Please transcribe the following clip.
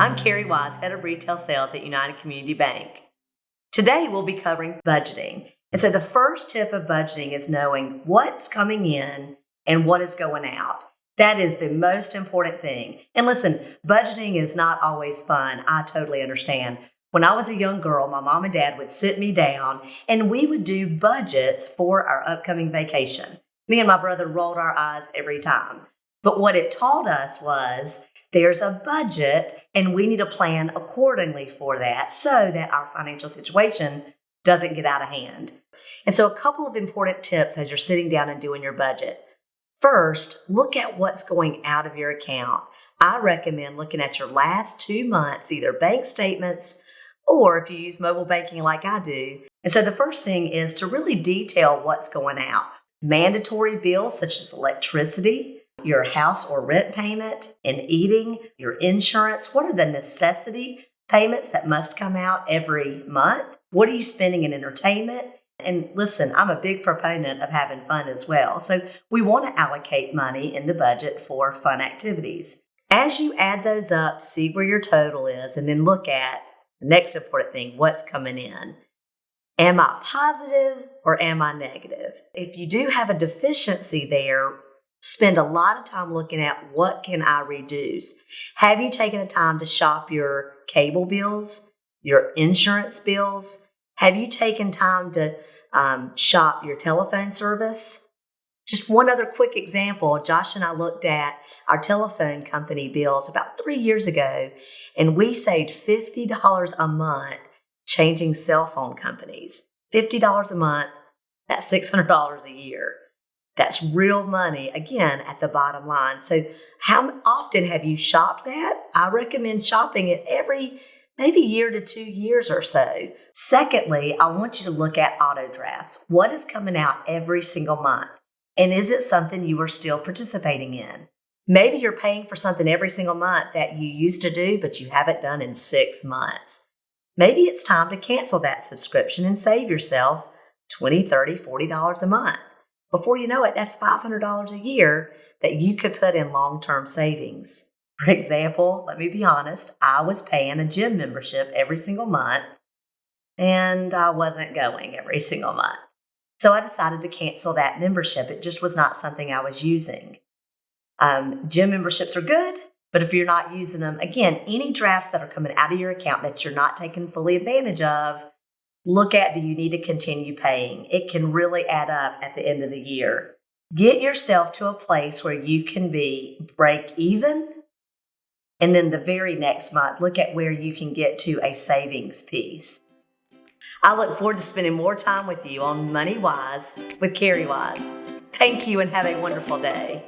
I'm Keri Wise, Head of Retail Sales at United Community Bank. Today we'll be covering budgeting. And so the first tip of budgeting is knowing what's coming in and what is going out. That is the most important thing. And listen, budgeting is not always fun. I totally understand. When I was a young girl, my mom and dad would sit me down and we would do budgets for our upcoming vacation. Me and my brother rolled our eyes every time. But what it taught us was there's a budget and we need to plan accordingly for that so that our financial situation doesn't get out of hand. And so a couple of important tips as you're sitting down and doing your budget. First, look at what's going out of your account. I recommend looking at your last 2 months, either bank statements or if you use mobile banking like I do. And so the first thing is to really detail what's going out. Mandatory bills such as electricity, your house or rent payment, and eating, your insurance. What are the necessity payments that must come out every month? What are you spending in entertainment? And listen, I'm a big proponent of having fun as well. So we want to allocate money in the budget for fun activities. As you add those up, see where your total is, and then look at the next important thing, what's coming in. Am I positive or am I negative? If you do have a deficiency there, spend a lot of time looking at what can I reduce. Have you taken the time to shop your cable bills, your insurance bills? Have you taken time to shop your telephone service? Just one other quick example. Josh and I looked at our telephone company bills about 3 years ago, and we saved $50 a month changing cell phone companies. $50 a month, that's $600 a year. That's real money, again, at the bottom line. So how often have you shopped that? I recommend shopping it every maybe year to 2 years or so. Secondly, I want you to look at auto drafts. What is coming out every single month? And is it something you are still participating in? Maybe you're paying for something every single month that you used to do, but you haven't done in 6 months. Maybe it's time to cancel that subscription and save yourself $20, $30, $40 a month. Before you know it, that's $500 a year that you could put in long-term savings. For example, let me be honest, I was paying a gym membership every single month, and I wasn't going every single month. So I decided to cancel that membership. It just was not something I was using. Gym memberships are good, but if you're not using them, again, any drafts that are coming out of your account that you're not taking fully advantage of, look at, do you need to continue paying? It can really add up at the end of the year. Get yourself to a place where you can be break even. And then the very next month, look at where you can get to a savings piece. I look forward to spending more time with you on Money Wise with Keri Wise. Thank you and have a wonderful day.